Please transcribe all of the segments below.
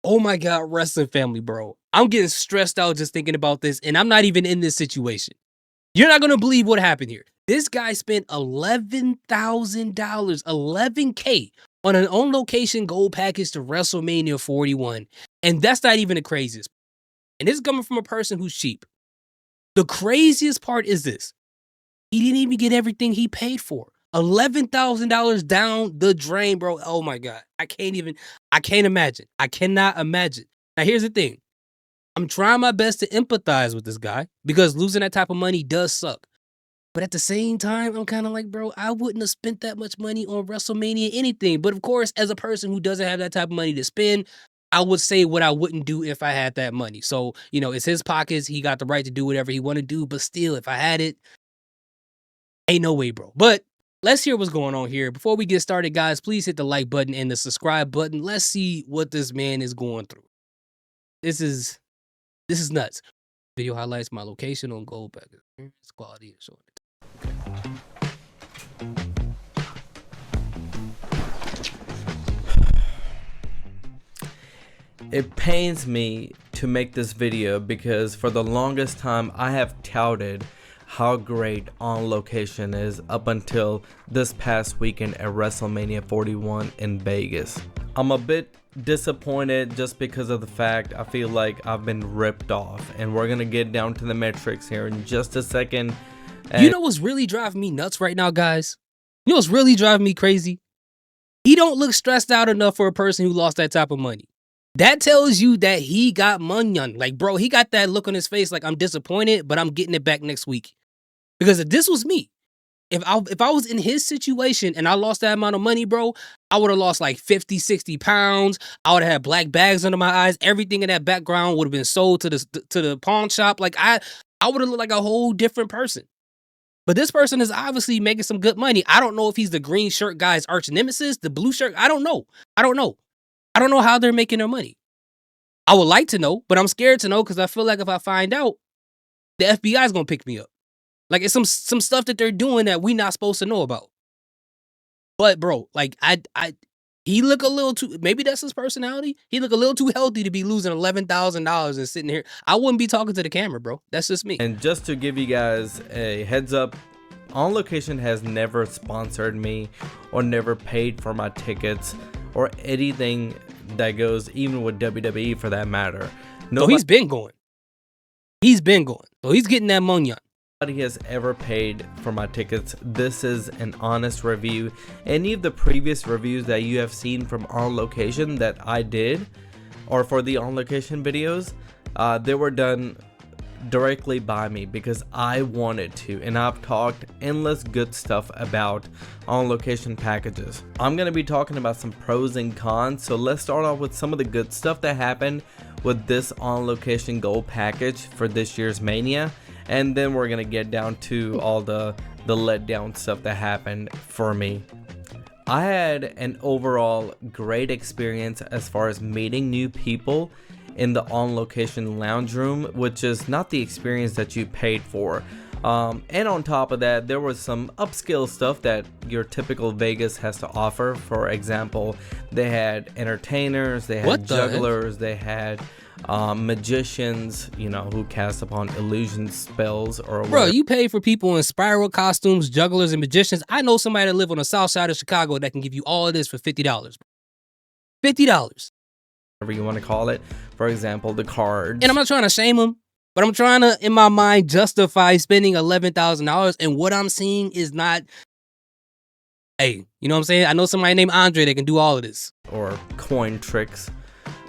Oh my God, wrestling family, bro. I'm getting stressed out just thinking about this, and I'm not even in this situation. You're not gonna believe what happened here. This guy spent $11,000, 11K on an on location gold package to WrestleMania 41. And that's not even the craziest. And this is coming from a person who's cheap. The craziest part is this. He didn't even get everything he paid for. $11,000 down the drain, bro. Oh my God. I can't imagine. I cannot imagine. Now, here's the thing. I'm trying my best to empathize with this guy because losing that type of money does suck. But at the same time, I'm kind of like, bro, I wouldn't have spent that much money on WrestleMania anything. But of course, as a person who doesn't have that type of money to spend, I would say what I wouldn't do if I had that money. So, it's his pockets. He got the right to do whatever he want to do. But still, if I had it, ain't no way, bro. But let's hear what's going on here. Before we get started, guys, please hit the like button and the subscribe button. Let's see what this man is going through. This is nuts. Video highlights my location on gold package. It's quality and showing it. It pains me to make this video because for the longest time I have touted how great On Location is up until this past weekend at WrestleMania 41 in Vegas. I'm a bit disappointed just because of the fact I feel like I've been ripped off, and we're gonna get down to the metrics here in just a second. You know what's really driving me nuts right now, guys? You know what's really driving me crazy? He don't look stressed out enough for a person who lost that type of money. That tells you that he got money on. Like, bro, he got that look on his face like, I'm disappointed, but I'm getting it back next week. Because if this was me, if I was in his situation and I lost that amount of money, bro, I would have lost like 50, 60 pounds. I would have had black bags under my eyes. Everything in that background would have been sold to the pawn shop. Like, I would have looked like a whole different person. But this person is obviously making some good money. I don't know if he's the green shirt guy's arch nemesis, the blue shirt. I don't know. I don't know how they're making their money. I would like to know, but I'm scared to know because I feel like if I find out, the FBI is going to pick me up. Like, it's some stuff that they're doing that we're not supposed to know about. But, bro, like, he look a little too, maybe that's his personality. He look a little too healthy to be losing $11,000 and sitting here. I wouldn't be talking to the camera, bro. That's just me. And just to give you guys a heads up, On Location has never sponsored me or never paid for my tickets or anything that goes, even with WWE for that matter. So he's been going. So he's getting that money on. Nobody has ever paid for my tickets. This is an honest review. Any of the previous reviews that you have seen from On Location that I did, or for the On Location videos, they were done directly by me because I wanted to, and I've talked endless good stuff about On Location packages. I'm going to be talking about some pros and cons, so let's start off with some of the good stuff that happened with this On Location gold package for this year's Mania, and then we're going to get down to all the letdown stuff that happened for me. I had an overall great experience as far as meeting new people in the On Location lounge room, which is not the experience that you paid for. And on top of that, there was some upscale stuff that your typical Vegas has to offer. For example, they had entertainers, they had jugglers, they had magicians, who cast upon illusion spells or bro, you pay for people in spiral costumes, jugglers, and magicians. I know somebody that live on the south side of Chicago that can give you all of this for $50. $50. Whatever you want to call it. For example, the cards. And I'm not trying to shame him, but I'm trying to, in my mind, justify spending $11,000. And what I'm seeing is not, hey, you know what I'm saying? I know somebody named Andre that can do all of this. Or coin tricks.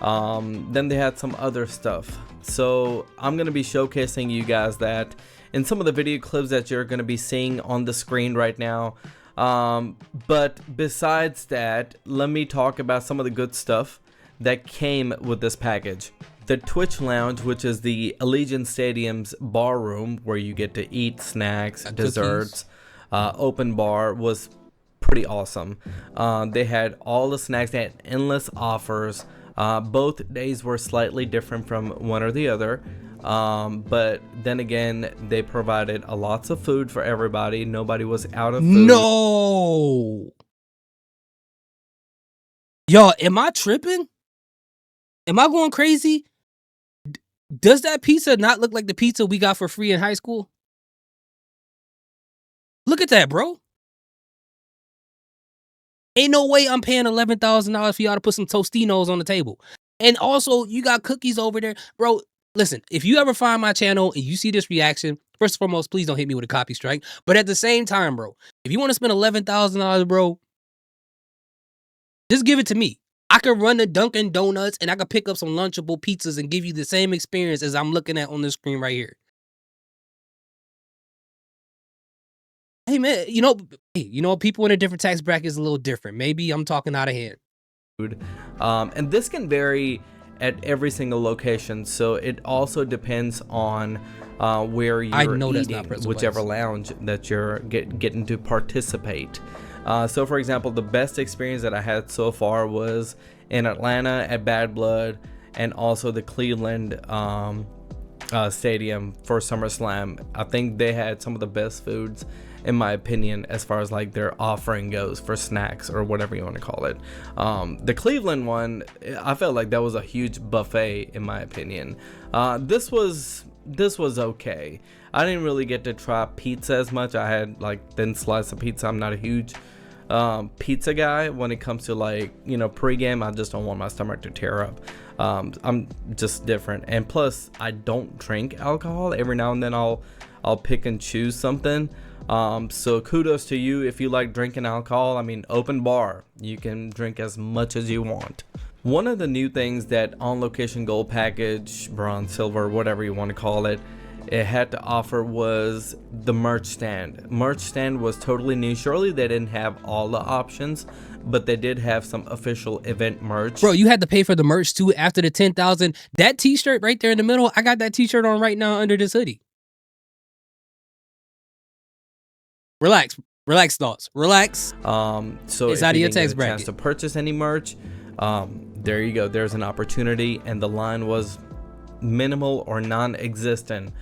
Then they had some other stuff. So I'm going to be showcasing you guys that in some of the video clips that you're going to be seeing on the screen right now. But besides that, let me talk about some of the good stuff that came with this package. The Twitch Lounge, which is the Allegiant Stadium's bar room where you get to eat snacks, desserts, open bar, was pretty awesome. They had all the snacks, they had endless offers. Both days were slightly different from one or the other, but then again, they provided lots of food for everybody. Nobody was out of food. No, y'all, am I tripping? Am I going crazy? Does that pizza not look like the pizza we got for free in high school? Look at that, bro. Ain't no way I'm paying $11,000 for y'all to put some Tostinos on the table. And also, you got cookies over there. Bro, listen, if you ever find my channel and you see this reaction, first and foremost, please don't hit me with a copy strike. But at the same time, bro, if you want to spend $11,000, bro, just give it to me. I can run to Dunkin' Donuts and I can pick up some Lunchable pizzas and give you the same experience as I'm looking at on this screen right here. Hey man, people in a different tax bracket is a little different. Maybe I'm talking out of hand. And this can vary at every single location, so it also depends on where you're eating, whichever lounge that you're getting to participate. So for example, the best experience that I had so far was in Atlanta at Bad Blood, and also the Cleveland stadium for SummerSlam. I think they had some of the best foods, in my opinion, as far as like their offering goes for snacks or whatever you want to call it. The Cleveland one, I felt like that was a huge buffet in my opinion. This was okay. I didn't really get to try pizza as much. I had like thin slice of pizza. I'm not a huge pizza guy when it comes to like, pregame. I just don't want my stomach to tear up. I'm just different, and plus I don't drink alcohol. Every now and then I'll pick and choose something. So kudos to you if you like drinking alcohol. I mean, open bar, you can drink as much as you want. One of the new things that On Location Gold Package, Bronze, Silver, whatever you want to call it, it had to offer was the merch stand. Merch stand was totally new. Surely they didn't have all the options, but they did have some official event merch. Bro, you had to pay for the merch too after the 10,000. That t-shirt right there in the middle, I got that t-shirt on right now under this hoodie. Relax thoughts. Relax. So it's if out of you your didn't tax get a bracket chance to purchase any merch, there you go. There's an opportunity, and the line was minimal or non-existent.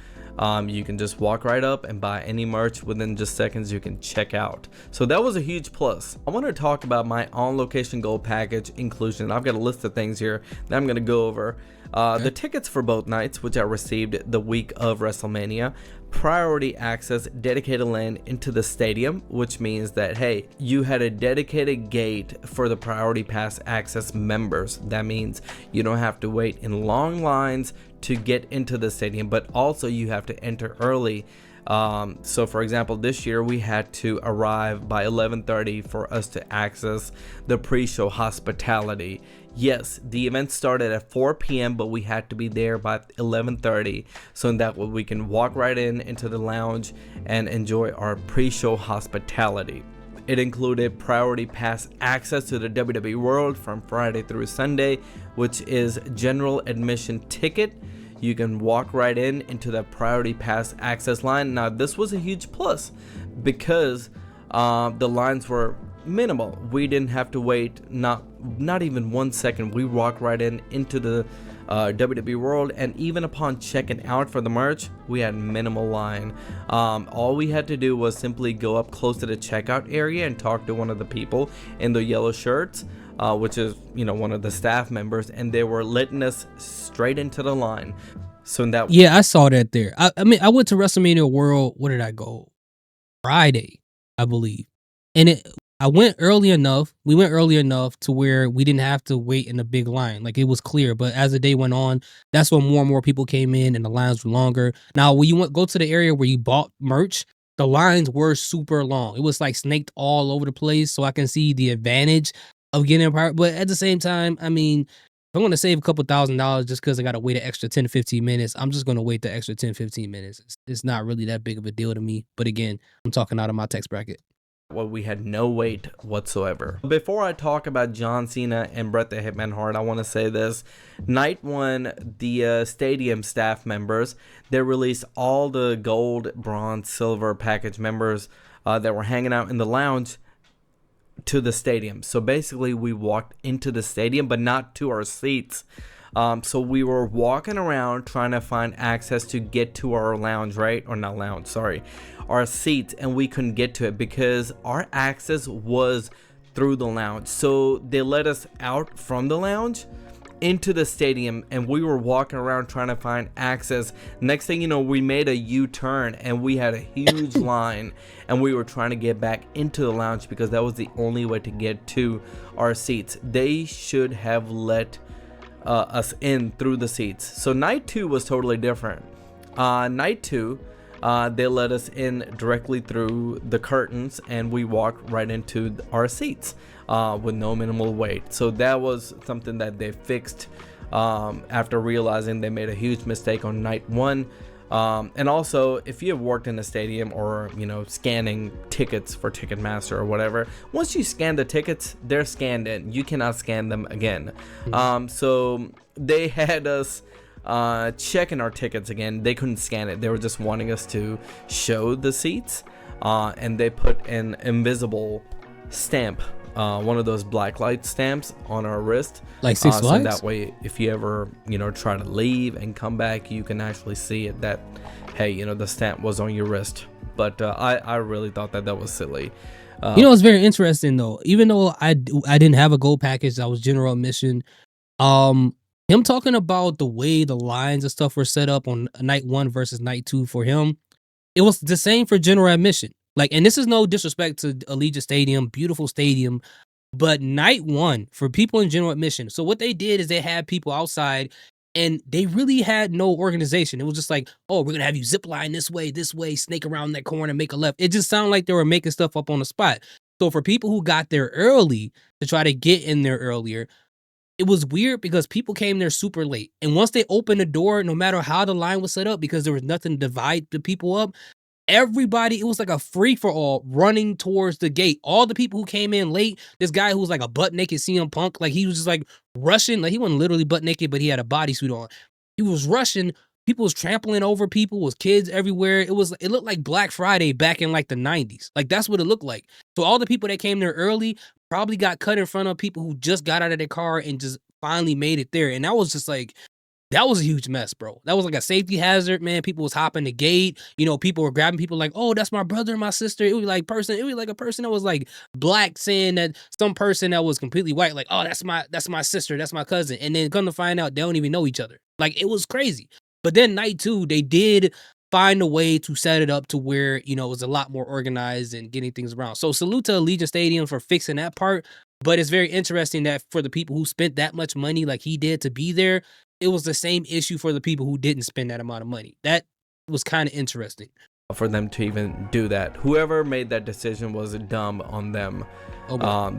You can just walk right up and buy any merch within just seconds. You can check out. So that was a huge plus. I want to talk about my On Location Gold Package inclusion. I've got a list of things here that I'm going to go over. The tickets for both nights, which I received the week of WrestleMania. Priority access, dedicated lane into the stadium, which means that, hey, you had a dedicated gate for the priority pass access members. That means you don't have to wait in long lines to get into the stadium, but also you have to enter early. So for example, this year we had to arrive by 11:30 for us to access the pre-show hospitality. Yes, the event started at 4 p.m., but we had to be there by 11:30, so that way we can walk right into the lounge and enjoy our pre-show hospitality. It included priority pass access to the WWE World from Friday through Sunday, which is general admission ticket. You can walk right into the priority pass access line. Now this was a huge plus because the lines were minimal. We didn't have to wait not even 1 second. We walked right into the WWE World, and even upon checking out for the merch, we had minimal line. All we had to do was simply go up close to the checkout area and talk to one of the people in the yellow shirts, which is one of the staff members, and they were letting us straight into the line. So in that, yeah, I saw that there. I mean, I went to WrestleMania World. Where did I go? Friday, I believe, and I went early enough. We went early enough to where we didn't have to wait in a big line. Like, it was clear. But as the day went on, that's when more and more people came in and the lines were longer. Now, when you go to the area where you bought merch, the lines were super long. It was like snaked all over the place. So I can see the advantage of getting a part. But at the same time, I mean, if I'm going to save a couple $1,000 just because I got to wait an extra 10 to 15 minutes, I'm just going to wait the extra 10, 15 minutes. It's not really that big of a deal to me. But again, I'm talking out of my tax bracket. well, we had no wait whatsoever. Before I talk about John Cena and Bret the Hitman Hart, I want to say this. Night one, the stadium staff members, they released all the gold, bronze, silver package members that were hanging out in the lounge to the stadium. So basically, we walked into the stadium, but not to our seats. So we were walking around trying to find access to get to our lounge, right? Or not lounge, sorry. Our seats, and we couldn't get to it because our access was through the lounge. So they let us out from the lounge, into the stadium, and we were walking around trying to find access. Next thing you know, we made a U-turn and we had a huge line, and we were trying to get back into the lounge because that was the only way to get to our seats. They should have let us in through the seats. So night 2 was totally different. Night 2, they let us in directly through the curtains, and we walked right into our seats with no minimal wait. So that was something that they fixed after realizing they made a huge mistake on night 1. And also, if you have worked in a stadium or, you know, scanning tickets for Ticketmaster or whatever, once you scan the tickets, they're scanned in. You cannot scan them again. So they had us checking our tickets again. They couldn't scan it. They were just wanting us to show the seats, and they put an invisible stamp, one of those black light stamps on our wrist, like Six so Flags. that way if you ever, you know, try to leave and come back, you can actually see it, that hey, you know, the stamp was on your wrist. But I really thought that was silly. You know, it's very interesting though. Even though I didn't have a gold package, I was general admission. Him talking about the way the lines and stuff were set up on night 1 versus night 2 for him, it was the same for general admission. Like, and this is no disrespect to Allegiant Stadium, beautiful stadium, but night 1 for people in general admission. So what they did is they had people outside, and they really had no organization. It was just like, oh, we're gonna have you zip line this way, snake around that corner, make a left. It just sounded like they were making stuff up on the spot. So for people who got there early to try to get in there earlier, it was weird because people came there super late. And once they opened the door, no matter how the line was set up, because there was nothing to divide the people up, everybody, it was like a free for all running towards the gate. All the people who came in late, this guy who was like a butt naked CM Punk, like he was just like rushing, like he wasn't literally butt naked, but he had a bodysuit on. He was rushing. People was trampling over people, was kids everywhere. It looked like Black Friday back in like the 90s. Like that's what it looked like. So all the people that came there early probably got cut in front of people who just got out of their car and just finally made it there. And that was just like, that was a huge mess, bro. That was like a safety hazard, man. People was hopping the gate. You know, people were grabbing people like, oh, that's my brother and my sister. It was like a person that was like black saying that some person that was completely white, like, oh, that's my sister, that's my cousin. And then come to find out they don't even know each other. Like, it was crazy. But then night 2, they did find a way to set it up to where, you know, it was a lot more organized and getting things around. So salute to Allegiant Stadium for fixing that part. But it's very interesting that for the people who spent that much money like he did to be there, it was the same issue for the people who didn't spend that amount of money. That was kind of interesting. For them to even do that. Whoever made that decision was dumb on them.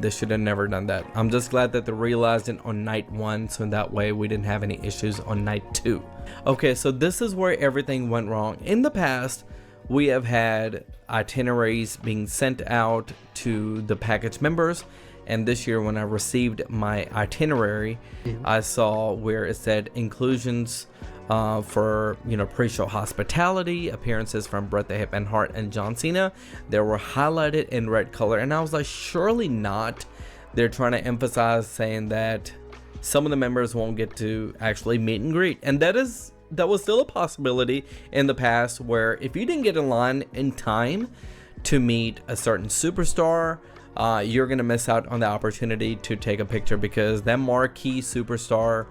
They should have never done that. I'm just glad that they realized it on night 1, so that way we didn't have any issues on night 2. Okay, so this is where everything went wrong. In the past, we have had itineraries being sent out to the package members, and this year when I received my itinerary, I saw where it said inclusions for, you know, pre-show hospitality, appearances from Bret the Hitman Hart and John Cena. They were highlighted in red color, and I was like, surely not. They're trying to emphasize saying that some of the members won't get to actually meet and greet, and that was still a possibility in the past, where if you didn't get in line in time to meet a certain superstar, you're gonna miss out on the opportunity to take a picture, because that marquee superstar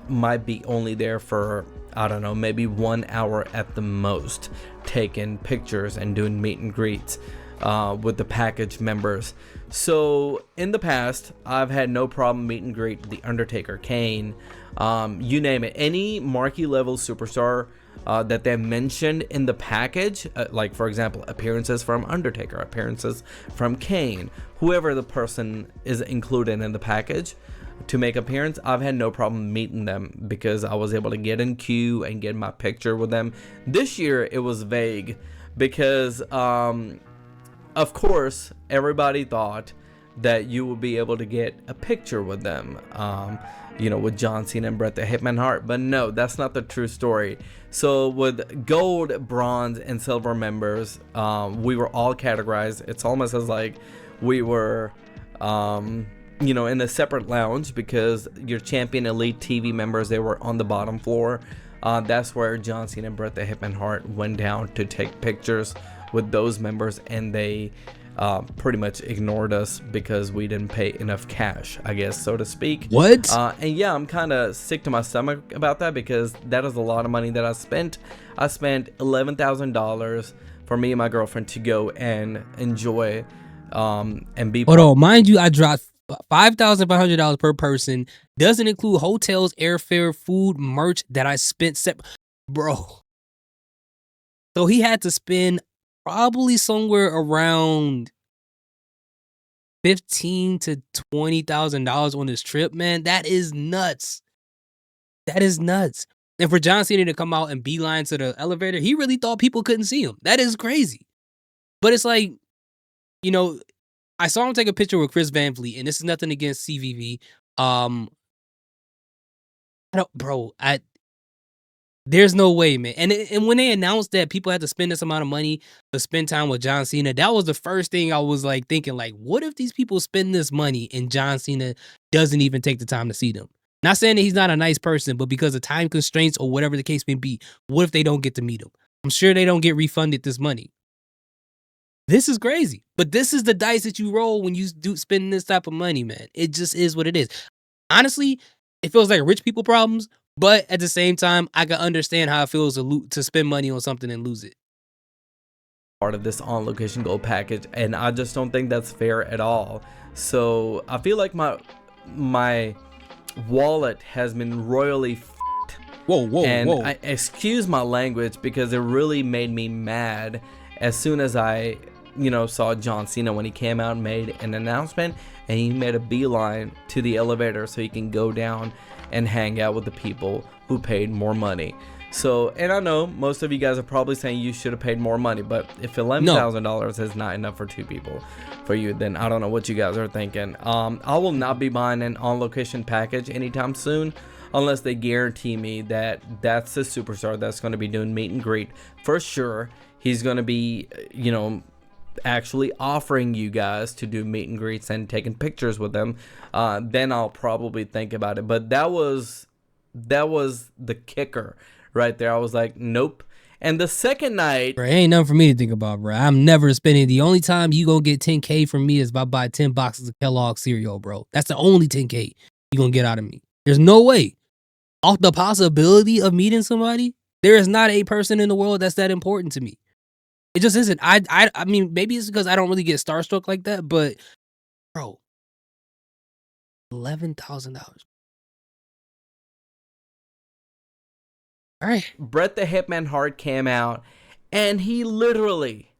might be only there for, I don't know, maybe 1 hour at the most, taking pictures and doing meet and greets with the package members. So in the past, I've had no problem meet and greet The Undertaker, Kane, you name it, any marquee level superstar that they mentioned in the package, like for example, appearances from Undertaker, appearances from Kane, whoever the person is included in the package to make appearance, I've had no problem meeting them because I was able to get in queue and get my picture with them. This year it was vague because of course everybody thought that you would be able to get a picture with them, you know, with John Cena and Bret the Hitman Hart, but no, that's not the true story. So with gold, bronze, and silver members, we were all categorized. It's almost as like we were you know, in a separate lounge, because your champion elite TV members, they were on the bottom floor. That's where John Cena and Bret the Hitman Hart went down to take pictures with those members, and they pretty much ignored us because we didn't pay enough cash, I guess, so to speak. What? And yeah, I'm kind of sick to my stomach about that because that is a lot of money that I spent. I spent $11,000 for me and my girlfriend to go and enjoy and be. Hold on, mind you, I dropped $5,500 per person. Doesn't include hotels, airfare, food, merch that I spent. Bro. So he had to spend probably somewhere around $15,000 to $20,000 on this trip, man. That is nuts. That is nuts. And for John Cena to come out and beeline to the elevator, he really thought people couldn't see him. That is crazy. But it's like, you know, I saw him take a picture with Chris Van Vliet, and this is nothing against CVV. There's no way, man. And when they announced that people had to spend this amount of money to spend time with John Cena, that was the first thing I was like thinking, like, what if these people spend this money and John Cena doesn't even take the time to see them? Not saying that he's not a nice person, but because of time constraints or whatever the case may be, what if they don't get to meet him? I'm sure they don't get refunded this money. This is crazy. But this is the dice that you roll when you do spend this type of money, man. It just is what it is. Honestly, it feels like rich people problems, but at the same time, I can understand how it feels to spend money on something and lose it. Part of this on location gold package, and I just don't think that's fair at all. So I feel like my wallet has been royally whoa. Excuse my language, because it really made me mad as soon as I saw John Cena when he came out and made an announcement, and he made a beeline to the elevator so he can go down and hang out with the people who paid more money. So, and I know most of you guys are probably saying you should have paid more money, but if $11,000 is not enough for two people for you, then I don't know what you guys are thinking. I will not be buying an on-location package anytime soon unless they guarantee me that that's the superstar that's going to be doing meet and greet. For sure, he's going to be, actually offering you guys to do meet and greets and taking pictures with them. Then I'll probably think about it. But that was the kicker right there. I was like, nope. And the second night, bro, ain't nothing for me to think about, bro. I'm never spending. The only time you gonna get 10K from me is if I buy 10 boxes of Kellogg cereal, bro. That's the only 10K you gonna get out of me. There's no way. Off the possibility of meeting somebody, there is not a person in the world that's that important to me. It just isn't. I mean, maybe it's because I don't really get starstruck like that, but bro, $11,000. All right. Bret the Hitman Hart came out, and he literally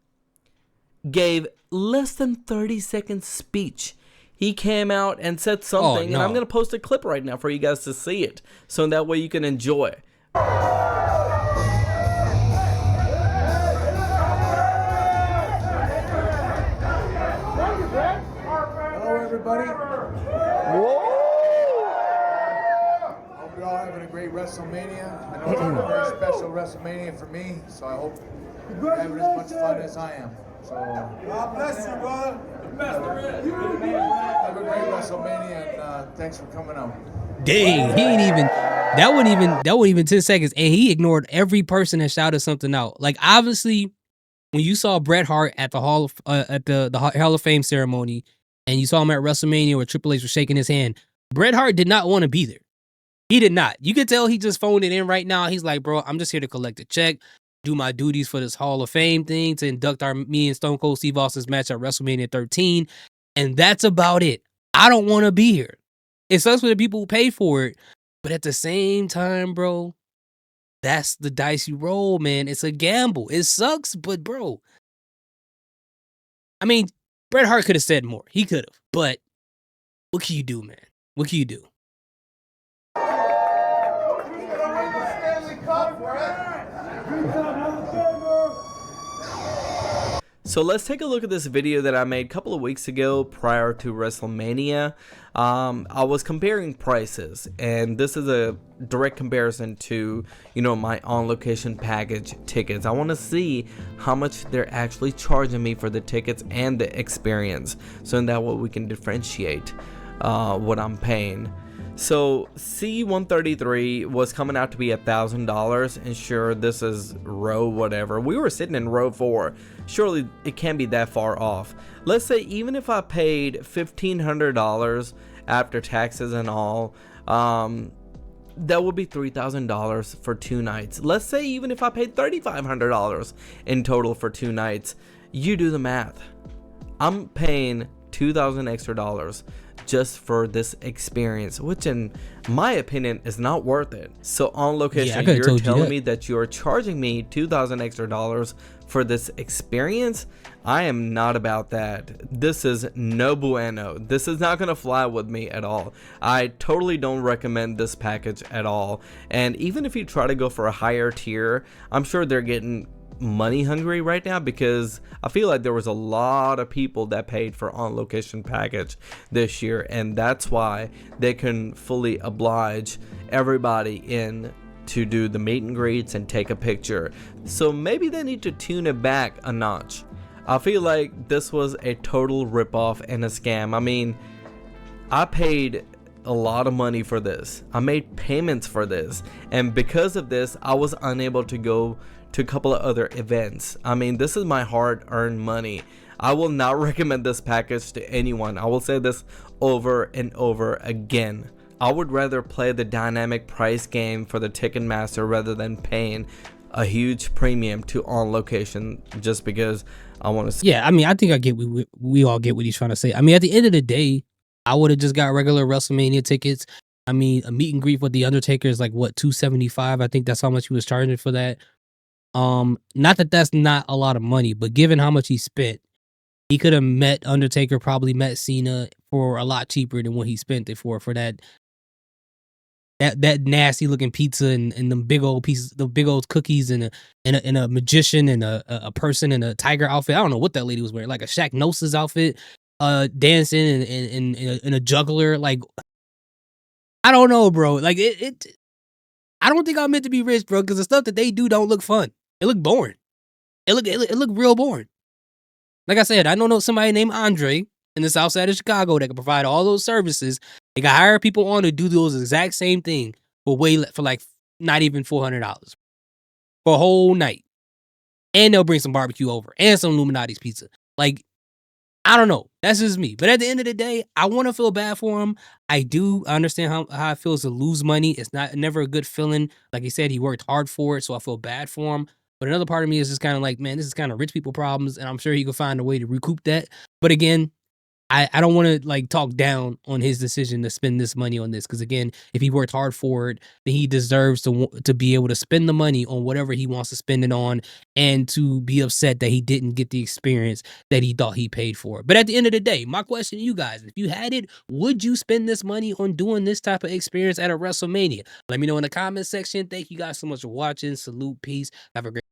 gave less than 30-second speech. He came out and said something, and I'm going to post a clip right now for you guys to see it, so that way you can enjoy. Hello, everybody. Whoa! Hope you're all having a great WrestleMania. I know it's a very special WrestleMania for me, so I hope you're having as much fun as I am. So, God bless you, brother. The best there is. Have a great WrestleMania, and thanks for coming out. Dang, he ain't even. That wasn't even 10 seconds, and he ignored every person that shouted something out. Like, obviously, when you saw Bret Hart at the Hall of Fame ceremony, and you saw him at WrestleMania where Triple H was shaking his hand, Bret Hart did not want to be there. He did not. You could tell he just phoned it in right now. He's like, bro, I'm just here to collect a check, do my duties for this Hall of Fame thing, to induct me and Stone Cold Steve Austin's match at WrestleMania 13, and that's about it. I don't want to be here. It sucks for the people who pay for it, but at the same time, bro, that's the dice you roll, man. It's a gamble. It sucks, but bro, I mean, Bret Hart could have said more. He could have, but what can you do, man? What can you do? So let's take a look at this video that I made a couple of weeks ago prior to WrestleMania. I was comparing prices, and this is a direct comparison to, my on-location package tickets. I want to see how much they're actually charging me for the tickets and the experience, so in that way we can differentiate what I'm paying. So C133 was coming out to be $1,000, and sure, this is row whatever. We were sitting in row 4. Surely it can't be that far off. Let's say even if I paid $1,500 after taxes and all, that would be $3,000 for 2 nights. Let's say even if I paid $3,500 in total for 2 nights, you do the math. I'm paying $2,000 extra dollars just for this experience, which in my opinion is not worth it. So on location, you're telling me that you're charging me $2,000 extra dollars for this experience? I am not about that. This is no bueno. This is not gonna fly with me at all. I totally don't recommend this package at all. And even if you try to go for a higher tier, I'm sure they're getting money hungry right now, because I feel like there was a lot of people that paid for on location package this year, and that's why they can fully oblige everybody in to do the meet and greets and take a picture. So maybe they need to tune it back a notch. I feel like this was a total ripoff and a scam. I mean, I paid a lot of money for this. I made payments for this, and because of this, I was unable to go to a couple of other events. I mean, this is my hard-earned money. I will not recommend this package to anyone. I will say this over and over again. I would rather play the dynamic price game for the Ticketmaster rather than paying a huge premium to on location just because I want to. Yeah, I mean, I think I get we all get what he's trying to say. I mean, at the end of the day, I would have just got regular WrestleMania tickets. I mean, a meet and greet with the Undertaker is like what, $275? I think that's how much he was charging for that. Not that that's not a lot of money, but given how much he spent, he could have met Undertaker, probably met Cena for a lot cheaper than what he spent it for that nasty looking pizza and them big old pieces, the big old cookies and a magician and a person in a tiger outfit. I don't know what that lady was wearing, like a Shaq Gnosis outfit, dancing and a juggler. Like, I don't know, bro. Like I don't think I'm meant to be rich, bro, because the stuff that they do don't look fun. It look boring. It look real boring. Like I said, I don't know somebody named Andre in the south side of Chicago that can provide all those services. They can hire people on to do those exact same thing for like not even $400 for a whole night. And they'll bring some barbecue over and some Illuminati's pizza. Like, I don't know. That's just me. But at the end of the day, I want to feel bad for him. I do understand how it feels to lose money. It's never a good feeling. Like he said, he worked hard for it, so I feel bad for him. But another part of me is just kind of like, man, this is kind of rich people problems, and I'm sure he could find a way to recoup that. But again, I don't want to like talk down on his decision to spend this money on this, because again, if he worked hard for it, then he deserves to be able to spend the money on whatever he wants to spend it on, and to be upset that he didn't get the experience that he thought he paid for. But at the end of the day, my question to you guys, if you had it, would you spend this money on doing this type of experience at a WrestleMania? Let me know in the comment section. Thank you guys so much for watching. Salute, peace, have a great